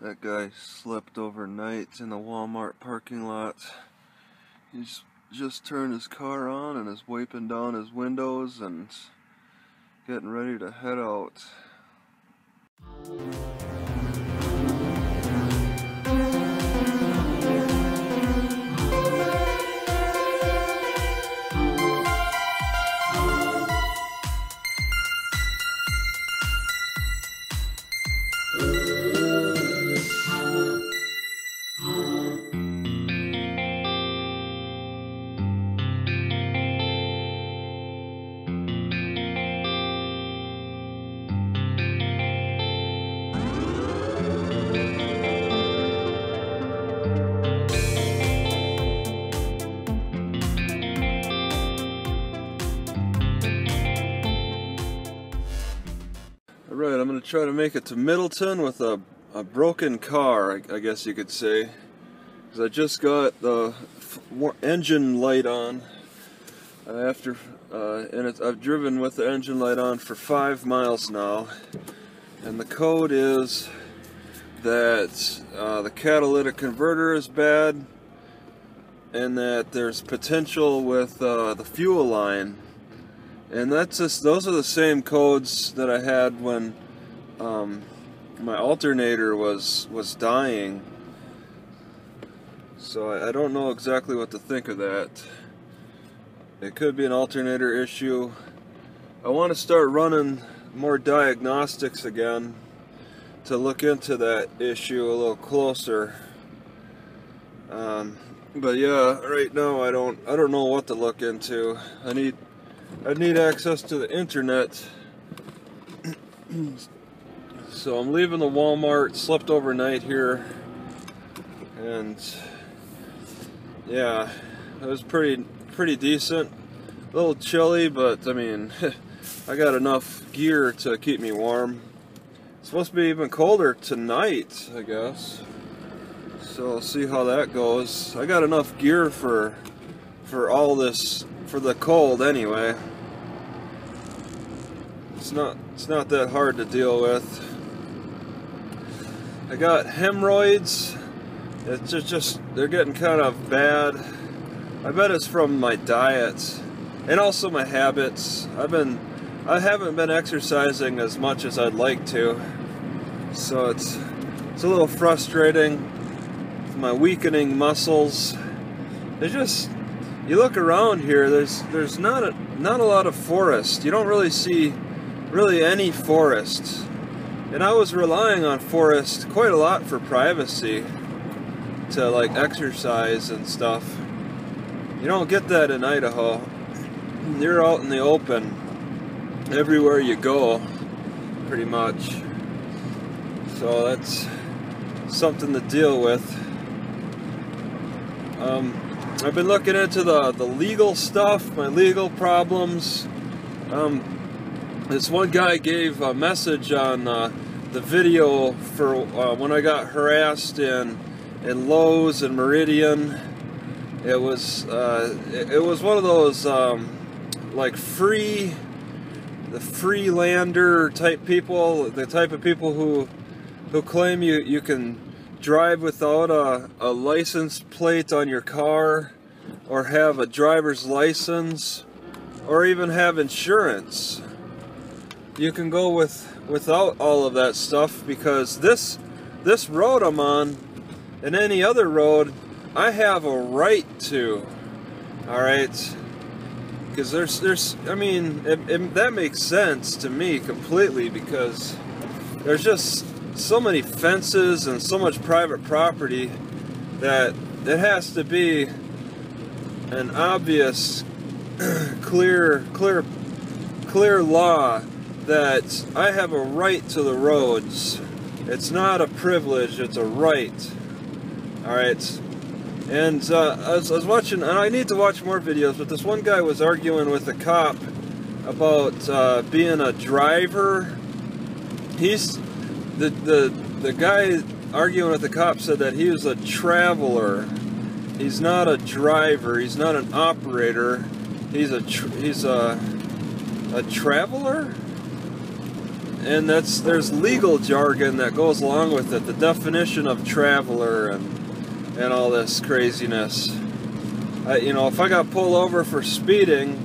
That guy slept overnight in the Walmart parking lot. He's just turned his car on and is wiping down his windows and getting ready to head out. Alright, I'm going to try to make it to Middleton with a broken car, I guess you could say. Because I just got the engine light on I've driven with the engine light on for 5 miles now. And the code is that the catalytic converter is bad and that there's potential with the fuel line. And those are the same codes that I had when my alternator was dying. So I don't know exactly what to think of that. It could be an alternator issue. I want to start running more diagnostics again to look into that issue a little closer. But yeah, right now I don't know what to look into. I need access to the internet. So I'm leaving the Walmart, slept overnight here, and yeah, it was pretty decent. A little chilly, but I mean, I got enough gear to keep me warm. It's supposed to be even colder tonight, I guess. So I'll see how that goes. I got enough gear for all this, for the cold anyway. It's not that hard to deal with. I got hemorrhoids. It's just they're getting kind of bad. I bet it's from my diet and also my habits. I haven't been exercising as much as I'd like to, so it's a little frustrating with my weakening muscles. You look around here, there's not a lot of forest. You don't really see any forest. And I was relying on forest quite a lot for privacy, to like exercise and stuff. You don't get that in Idaho. You're out in the open everywhere you go, pretty much. So that's something to deal with. I've been looking into the legal stuff, my legal problems. This one guy gave a message on the video for when I got harassed in Lowe's and Meridian. It was one of those like the freelander type people, the type of people who claim you can drive without a license plate on your car, or have a driver's license, or even have insurance. You can go without all of that stuff, because this road I'm on and any other road I have a right to. Alright? Because I mean, that makes sense to me completely, because there's just so many fences and so much private property that it has to be an obvious, clear law that I have a right to the roads. It's not a privilege, it's a right. Alright? And I was watching, and I need to watch more videos, but this one guy was arguing with a cop about being a driver. The guy arguing with the cop said that he was a traveler. He's not a driver, he's not an operator, he's a traveler? and there's legal jargon that goes along with it, the definition of traveler and all this craziness. You know, if I got pulled over for speeding,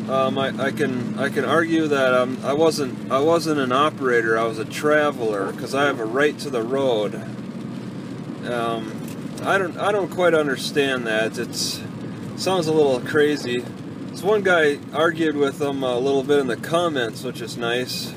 I can argue that I wasn't an operator, I was a traveler, because I have a right to the road. I don't quite understand that. It sounds a little crazy. This one guy argued with him a little bit in the comments, which is nice,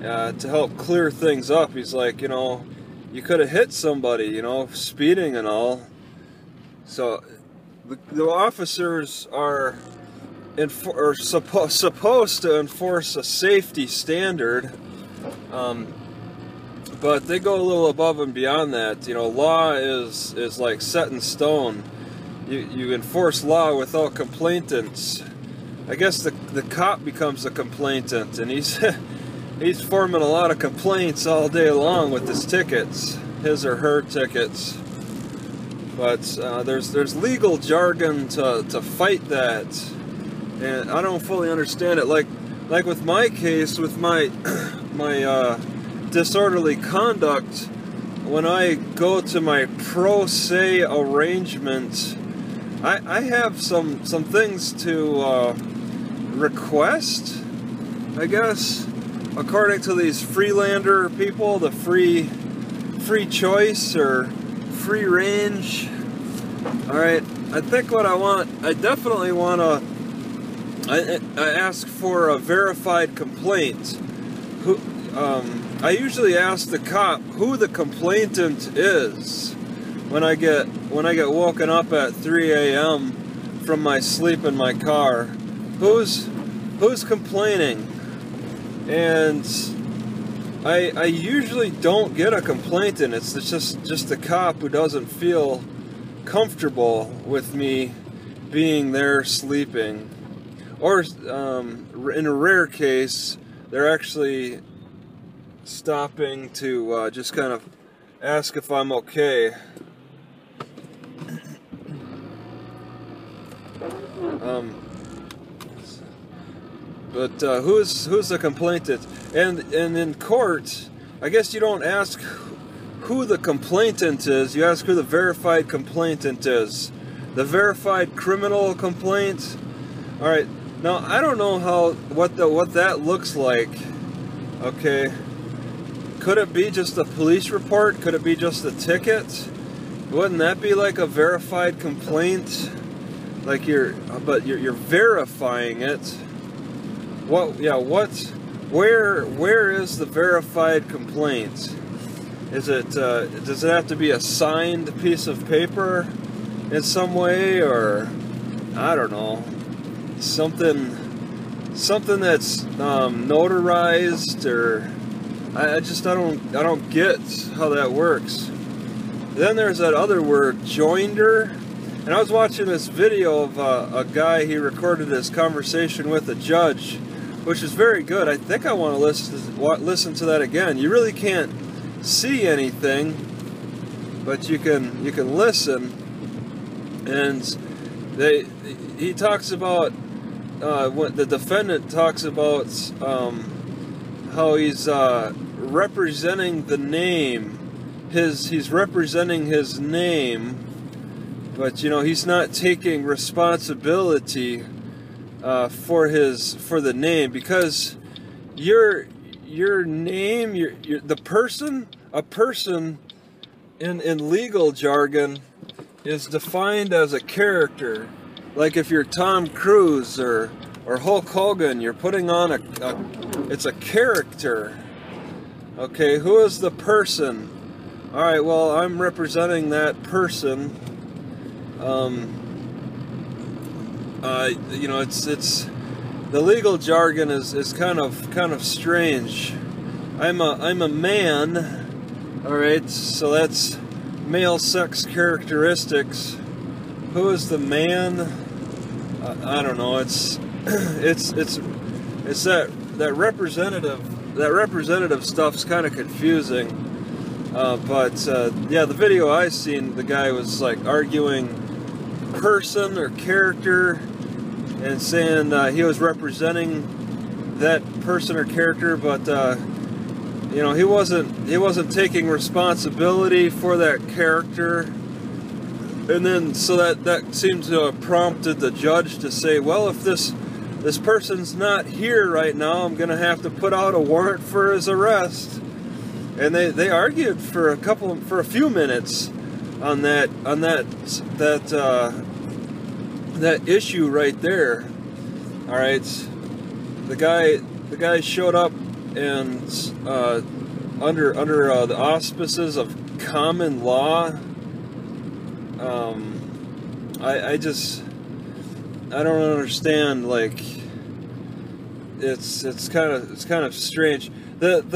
to help clear things up. He's like, you know, you could have hit somebody, you know, speeding and all. So the officers are supposed to enforce a safety standard, but they go a little above and beyond that. You know, law is like set in stone. You enforce law without complainants. I guess the cop becomes a complainant, and he's he's forming a lot of complaints all day long with his tickets, his or her tickets. But there's legal jargon to fight that, and I don't fully understand it. Like with my case, with my disorderly conduct, when I go to my pro se arrangement, I have some things to request, I guess, according to these Freelander people, the free choice or free range. Alright, I think what I want, I definitely want to, I ask for a verified complaint. I usually ask the cop who the complainant is when I get woken up at 3 a.m. from my sleep in my car. Who's complaining? And I usually don't get a complainant. It's just the cop who doesn't feel comfortable with me being there sleeping, or in a rare case, they're actually stopping to just kind of ask if I'm okay. But who's the complainant? And in court, I guess you don't ask who the complainant is. You ask who the verified complainant is. The verified criminal complaint. All right. Now I don't know what that looks like. Okay. Could it be just a police report? Could it be just a ticket? Wouldn't that be like a verified complaint? Like you're verifying it. What? Yeah. What? Where is the verified complaint? Is it? Does it have to be a signed piece of paper in some way, or I don't know, something that's notarized, or I don't get how that works. Then there's that other word, joinder. And I was watching this video of a guy, he recorded his conversation with a judge, which is very good. I think I want to listen to that again. You really can't see anything, but you can listen. And he talks about when the defendant talks about how he's representing the name. He's representing his name, but you know he's not taking responsibility for the name, because your name, a person in legal jargon is defined as a character. Like if you're Tom Cruise or Hulk Hogan, you're putting on it's a character. Okay, who is the person? All right, well, I'm representing that person. You know, it's the legal jargon is kind of strange. I'm a man. All right, so that's male sex characteristics. Who is the man? I don't know. It's that representative stuff's kind of confusing. But yeah, the video I seen, the guy was like arguing person or character, and saying he was representing that person or character, but you know, he wasn't taking responsibility for that character. And then so that seemed to have prompted the judge to say, well, if this person's not here right now, I'm gonna have to put out a warrant for his arrest. And they argued for a few minutes on that issue right there. All right, the guy showed up and under the auspices of common law. I don't understand. Like, it's kind of strange. When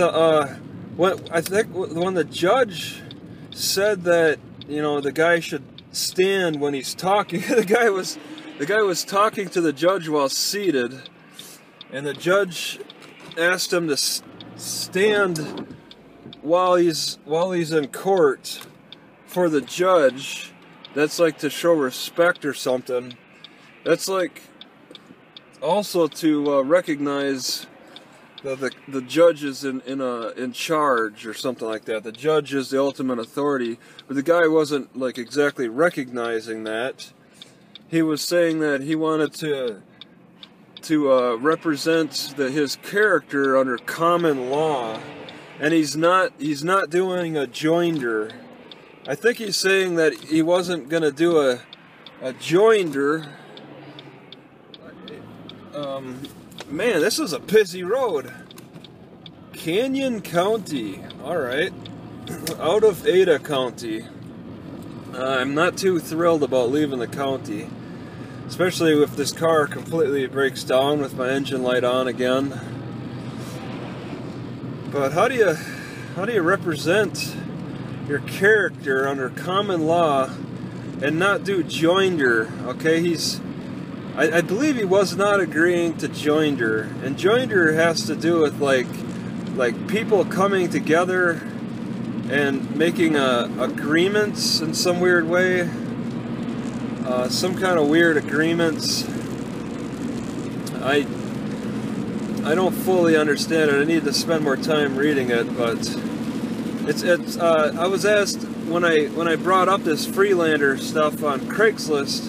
the judge said that, you know, the guy should stand when he's talking, the guy was talking to the judge while seated, and the judge asked him to stand while he's in court for the judge. That's like to show respect or something. That's like also to recognize that the judge is in charge or something like that. The judge is the ultimate authority, but the guy wasn't like exactly recognizing that. He was saying that he wanted to represent his character under common law, and he's not doing a joinder. I think he's saying that he wasn't going to do a joinder. Man, this is a busy road. Canyon County. Alright. Out of Ada County. I'm not too thrilled about leaving the county. Especially if this car completely breaks down with my engine light on again. But how do you represent your character under common law and not do joinder? Okay, I believe he was not agreeing to joinder, and joinder has to do with like people coming together and making agreements in some weird way, some kind of weird agreements. I don't fully understand it. I need to spend more time reading it, but it's I was asked when I brought up this Freelander stuff on Craigslist.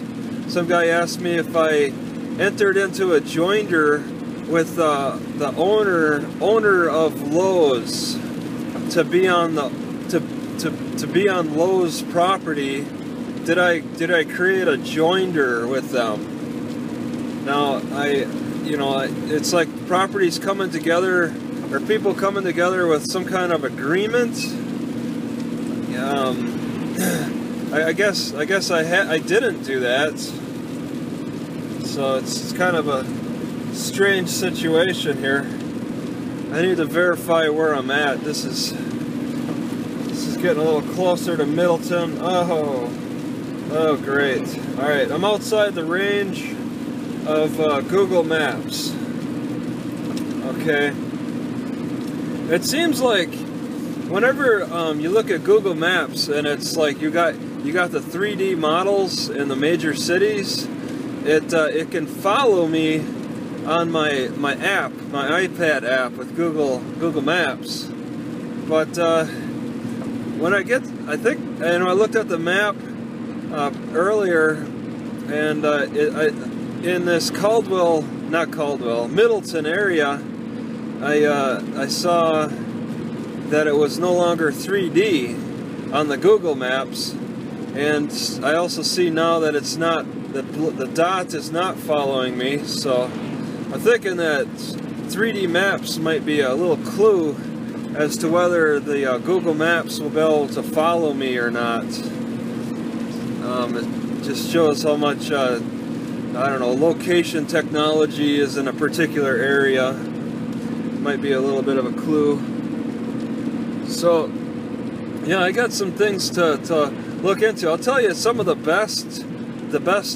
Some guy asked me if I entered into a joinder with the owner of Lowe's to be on to be on Lowe's property. Did I create a joinder with them? Now it's like properties coming together, or people coming together with some kind of agreement. I guess I didn't do that. So it's kind of a strange situation here. I need to verify where I'm at. This is getting a little closer to Middleton. Oh great. All right, I'm outside the range of Google Maps. Okay. It seems like whenever you look at Google Maps and it's like you got the 3D models in the major cities, it can follow me on my app, my iPad app with Google Maps. But when I looked at the map earlier, and in this Middleton area, I saw that it was no longer 3D on the Google Maps, and I also see now that it's not, the dot is not following me. So I'm thinking that 3D maps might be a little clue as to whether the Google Maps will be able to follow me or not. It just shows how much I don't know, location technology is in a particular area. Might be a little bit of a clue. So yeah, I got some things to look into. I'll tell you, some of the best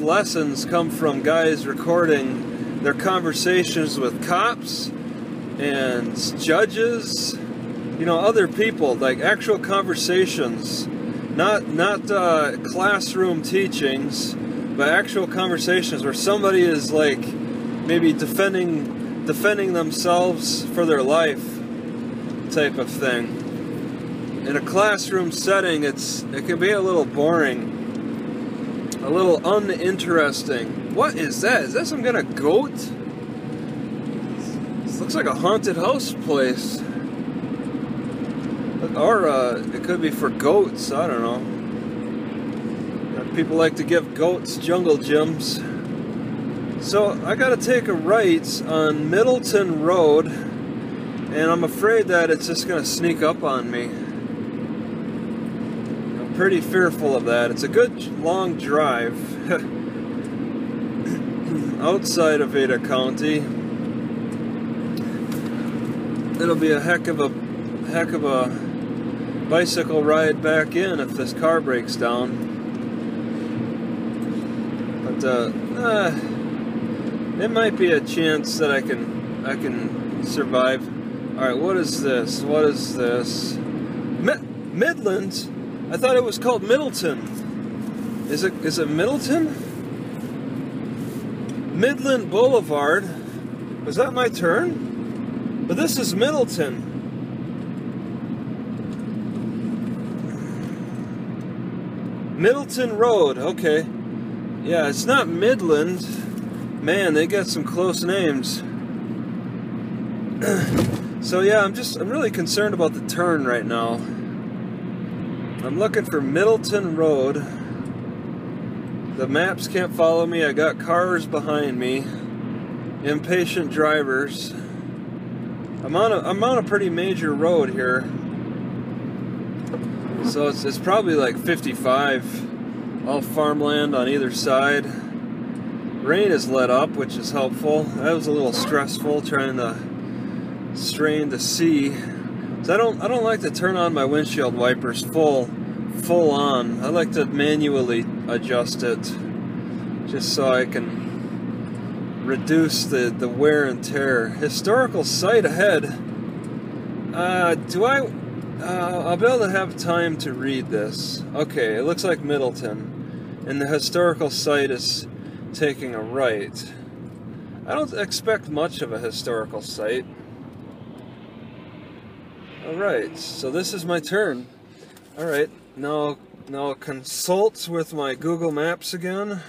lessons come from guys recording their conversations with cops and judges, you know, other people, like actual conversations, not classroom teachings, but actual conversations where somebody is like maybe defending defending themselves for their life type of thing. In a classroom setting, it can be a little boring, a little uninteresting. What is that? Is that some kind of goat? This looks like a haunted house place. Or it could be for goats, I don't know. People like to give goats jungle gyms. So I gotta take a right on Middleton Road, and I'm afraid that it's just gonna sneak up on me. I'm pretty fearful of that. It's a good long drive outside of Ada County. It'll be a heck of a bicycle ride back in if this car breaks down. But it might be a chance that I can survive. All right, what is this? What is this? Midland? I thought it was called Middleton. Is it Middleton? Midland Boulevard. Was that my turn? But this is Middleton. Middleton Road, okay. Yeah, it's not Midland. Man, they got some close names. So yeah, I'm really concerned about the turn right now. I'm looking for Middleton Road. The maps can't follow me. I got cars behind me. Impatient drivers. I'm on a pretty major road here. So it's probably like 55. All farmland on either side. Rain is let up, which is helpful. That was a little stressful trying to strain to see. So I don't like to turn on my windshield wipers full on. I like to manually adjust it just so I can reduce the wear and tear. Historical site ahead. I'll be able to have time to read this. Okay, it looks like Middleton. And the historical site is taking a right. I don't expect much of a historical site. Alright, so this is my turn. Alright, now consult with my Google Maps again.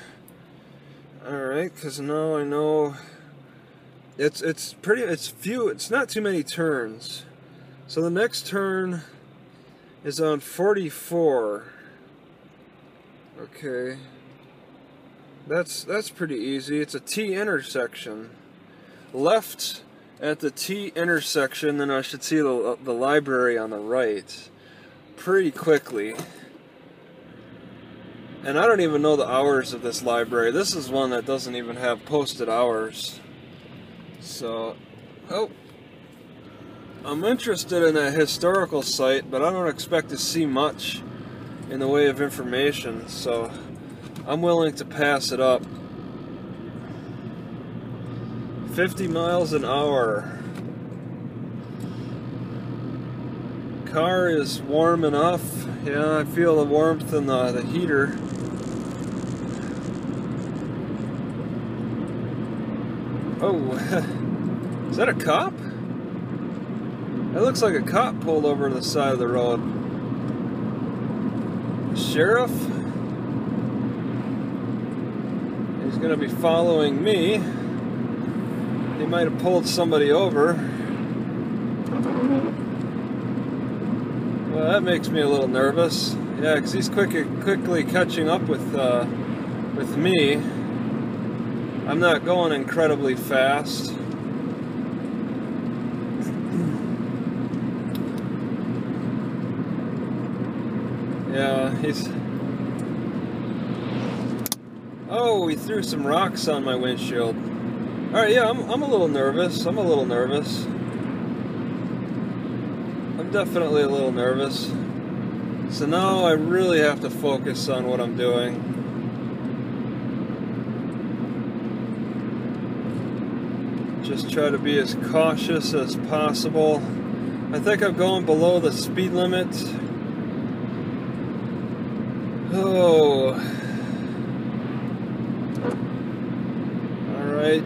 Alright, because now I know it's not too many turns. So the next turn is on 44. Okay. That's pretty easy. It's a T intersection. Left at the T intersection, then I should see the library on the right pretty quickly. And I don't even know the hours of this library. This is one that doesn't even have posted hours. So, I'm interested in a historical site, but I don't expect to see much in the way of information, so I'm willing to pass it up. 50 miles an hour. Car is warm enough. Yeah, I feel the warmth in the heater. Oh, is that a cop? That looks like a cop pulled over to the side of the road. Sheriff? He's going to be following me. He might have pulled somebody over. Well, that makes me a little nervous. Yeah, because he's quickly catching up with me. I'm not going incredibly fast. Yeah, he's... Oh, he threw some rocks on my windshield. Alright, yeah, I'm a little nervous. I'm definitely a little nervous. So now I really have to focus on what I'm doing. Just try to be as cautious as possible. I think I'm going below the speed limit. Oh. Alright.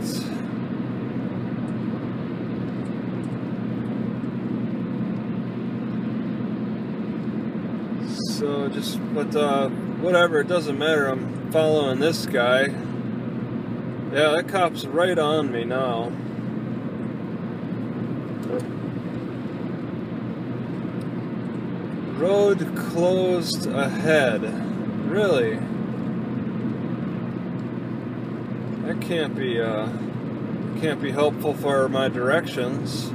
So just, but whatever, it doesn't matter. I'm following this guy. Yeah, that cop's right on me now. Road closed ahead. Really? That can't be helpful for my directions.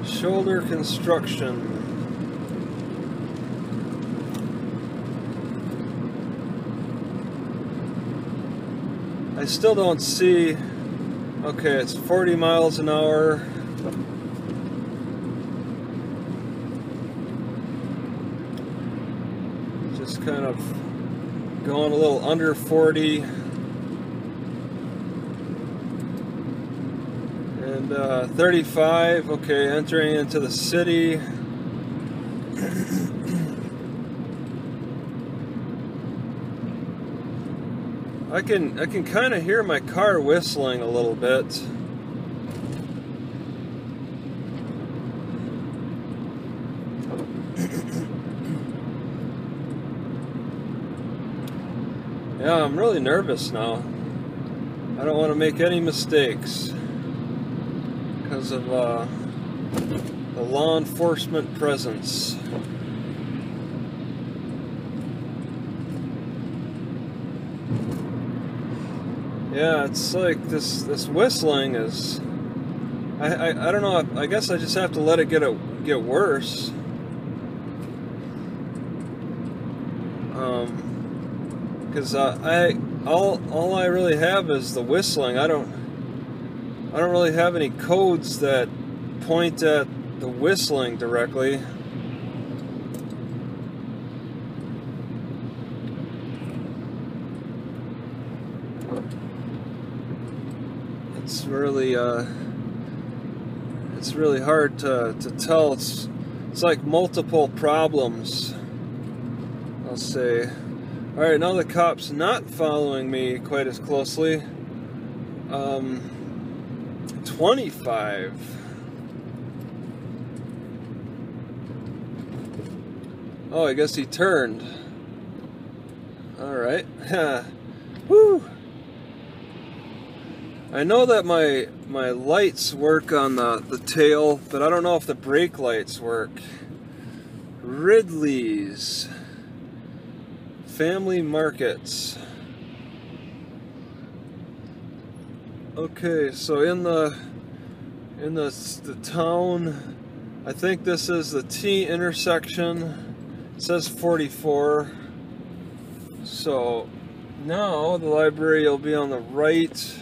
Shoulder construction. I still don't see. Okay, it's 40 miles an hour. Just kind of going a little under 40. And 35, okay, entering into the city. I can kind of hear my car whistling a little bit. Yeah, I'm really nervous now. I don't want to make any mistakes because of the law enforcement presence. Yeah, it's like this whistling is. I don't know. I guess I just have to let it get worse. Because all I really have is the whistling. I don't really have any codes that point at the whistling directly. It's really hard to tell. It's like multiple problems, I'll say. Alright, now the cop's not following me quite as closely. 25. Oh, I guess he turned. Alright. Woo! I know that my lights work on the tail, but I don't know if the brake lights work. Ridley's Family Markets. Okay, so in the town, I think this is the T intersection. It says 44. So now the library will be on the right.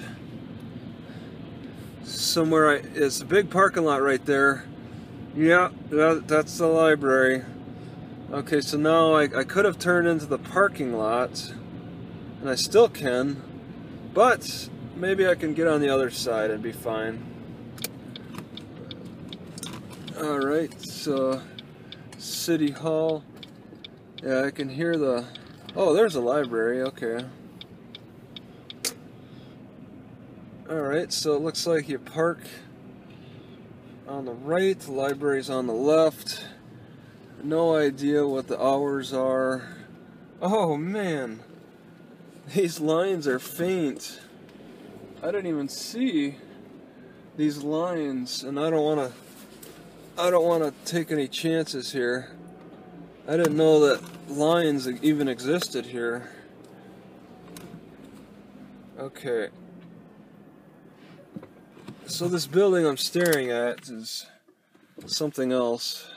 Somewhere, it's a big parking lot right there. Yeah, that's the library. Okay, so now I could have turned into the parking lot, and I still can, but maybe I can get on the other side and be fine. Alright, so City Hall. Yeah, I can hear the... Oh, there's a library, okay. Alright, so it looks like you park on the right, the library's on the left. No idea what the hours are. Oh man, these lines are faint. I didn't even see these lines, and I don't want to take any chances here. I didn't know that lines even existed here. Okay. So this building I'm staring at is something else.